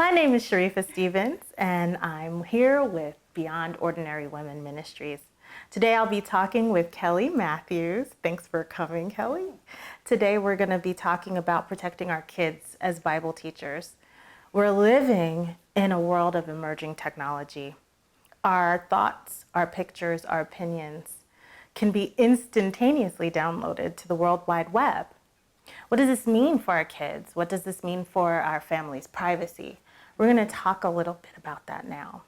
My name is Sharifa Stevens, and I'm here with Beyond Ordinary Women Ministries. Today I'll be talking with Kelley Mathews. Thanks for coming, Kelley. Today we're going to be talking about protecting our kids as Bible teachers. We're living in a world of emerging technology. Our thoughts, our pictures, our opinions can be instantaneously downloaded to the World Wide Web. What does this mean for our kids? What does this mean for our family's privacy? We're going to talk a little bit about that now.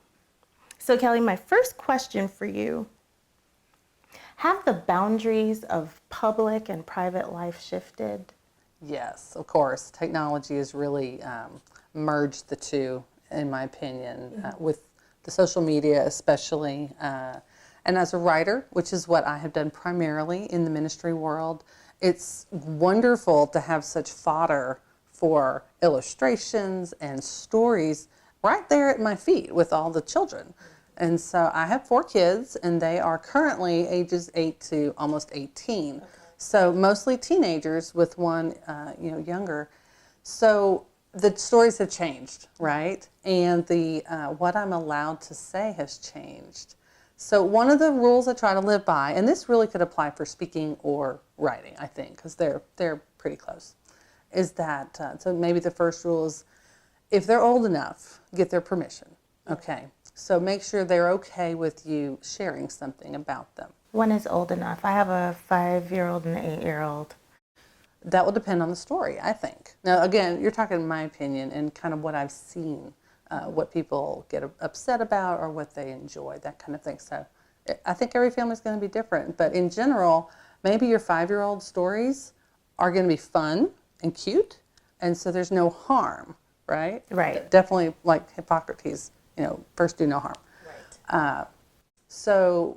So Kelley, my first question for you, have the boundaries of public and private life shifted? Yes, of course. Technology has really merged the two, in my opinion, with the social media especially. And as a writer, which is what I have done primarily in the ministry world, it's wonderful to have such fodder for illustrations and stories right there at my feet with all the children. And so I have 4 kids, and they are currently ages 8 to almost 18. Okay. So mostly teenagers with one, younger. So the stories have changed, right? And the what I'm allowed to say has changed. So one of the rules I try to live by, and this really could apply for speaking or writing, I think, because they're pretty close, is that, so maybe the first rule is, if they're old enough, get their permission, okay? So make sure they're okay with you sharing something about them. When is old enough? I have a 5-year-old and an 8-year-old. That will depend on the story, I think. Now, again, you're talking my opinion and kind of what I've seen. What people get upset about or what they enjoy, that kind of thing. So I think every family is going to be different. But in general, maybe your 5-year-old stories are going to be fun and cute. And so there's no harm, right? Right. Definitely like Hippocrates, first do no harm. Right.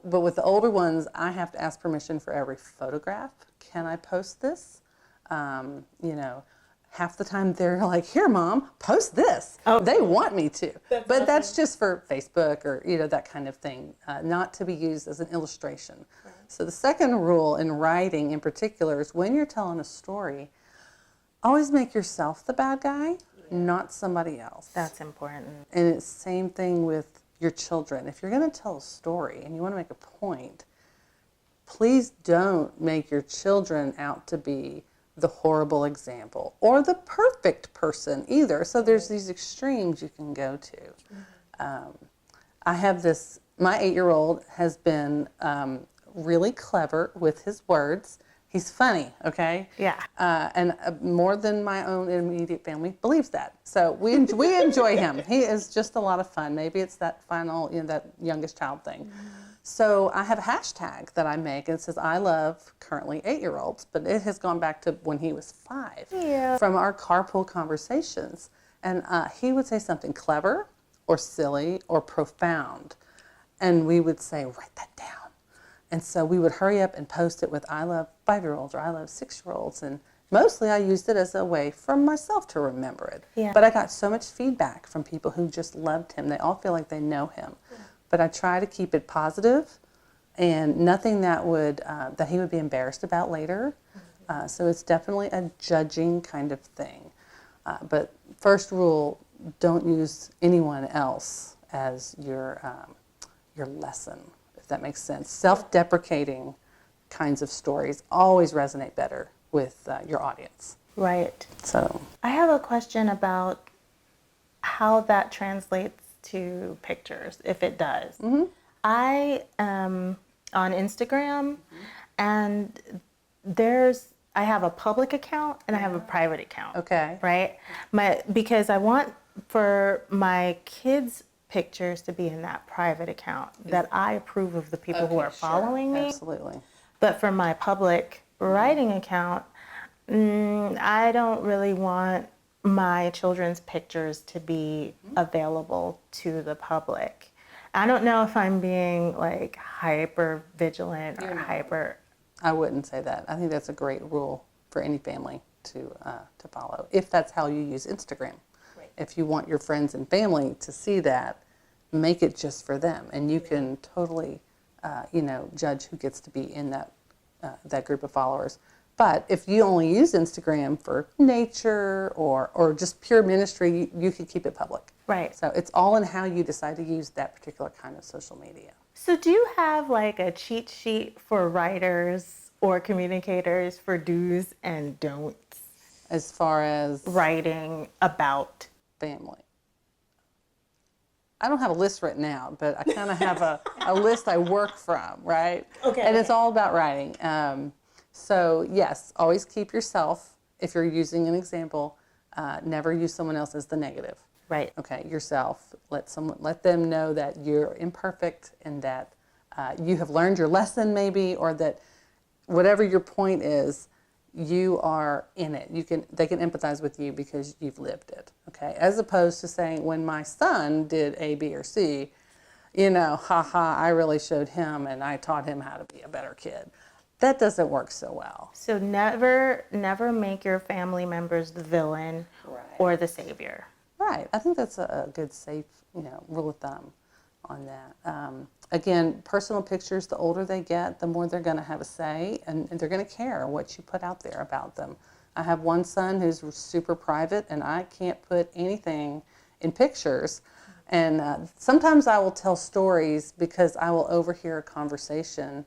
But with the older ones, I have to ask permission for every photograph. Can I post this? Half the time they're like, here, Mom, post this. Oh. They want me to. That's just for Facebook or, that kind of thing, not to be used as an illustration. Right. So the second rule in writing in particular is when you're telling a story, always make yourself the bad guy, not somebody else. That's important. And it's the same thing with your children. If you're going to tell a story and you want to make a point, please don't make your children out to be the horrible example or the perfect person either. So there's these extremes you can go to. I have my 8-year-old has been really clever with his words. He's funny, okay? Yeah. And more than my own immediate family believes that. So we enjoy him. He is just a lot of fun. Maybe it's that final, that youngest child thing. So I have a hashtag that I make, and it says, I love currently 8-year-olds, but it has gone back to when he was 5 from our carpool conversations. And he would say something clever or silly or profound, and we would say, write that down. And so we would hurry up and post it with, I love 5-year-olds or I love 6-year-olds. And mostly I used it as a way for myself to remember it. Yeah. But I got so much feedback from people who just loved him. They all feel like they know him. Yeah. But I try to keep it positive and nothing that that he would be embarrassed about later. So it's definitely a judging kind of thing. But first rule, don't use anyone else as your lesson, if that makes sense. Self-deprecating kinds of stories always resonate better with your audience. Right. So I have a question about how that translates to pictures, if it does. Mm-hmm. I am on Instagram, and I have a public account and I have a private account. Okay. Right? Because I want for my kids' pictures to be in that private account that I approve of the people who are following me. Absolutely. But for my public writing account, I don't really want my children's pictures to be available to the public. I don't know if I'm being like hyper vigilant or hyper. I wouldn't say that. I think that's a great rule for any family to follow, if that's how you use Instagram. Right. If you want your friends and family to see that, make it just for them, and you can totally, judge who gets to be in that group of followers. But if you only use Instagram for nature or just pure ministry, you could keep it public. Right. So it's all in how you decide to use that particular kind of social media. So do you have like a cheat sheet for writers or communicators for do's and don'ts As far as writing about? family. I don't have a list written out, but I kind of have a list I work from, right? Okay. And it's all about writing. So yes, always keep yourself, if you're using an example, never use someone else as the negative. Right. Okay, yourself. Let them know that you're imperfect and that you have learned your lesson maybe, or that whatever your point is, you are in it. They can empathize with you because you've lived it. Okay, as opposed to saying, when my son did A, B, or C, haha, I really showed him and I taught him how to be a better kid. That doesn't work so well. So never make your family members the villain or the savior. Right. I think that's a good, safe, rule of thumb on that. Again, personal pictures, the older they get, the more they're going to have a say, and they're going to care what you put out there about them. I have one son who's super private, and I can't put anything in pictures. And sometimes I will tell stories because I will overhear a conversation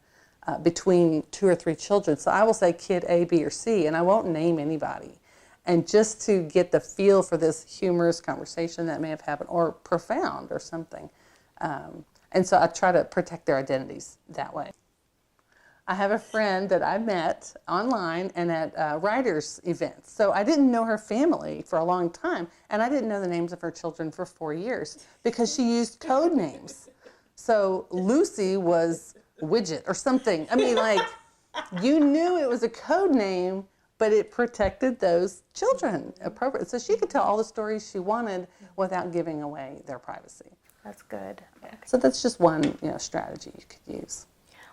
between 2 or 3 children. So I will say kid A, B, or C, and I won't name anybody. And just to get the feel for this humorous conversation that may have happened, or profound or something. And so I try to protect their identities that way. I have a friend that I met online and at writers' events. So I didn't know her family for a long time, and I didn't know the names of her children for 4 years because she used code names. So Lucy was Widget or something. I mean, like, you knew it was a code name, but it protected those children appropriately. So she could tell all the stories she wanted without giving away their privacy. That's good. Okay. So that's just one strategy you could use.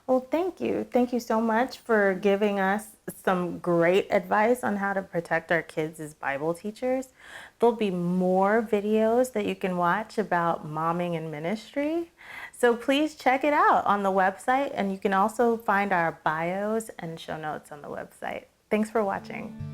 Well, thank you. Thank you so much for giving us some great advice on how to protect our kids as Bible teachers. There'll be more videos that you can watch about momming and ministry. So please check it out on the website, and you can also find our bios and show notes on the website. Thanks for watching.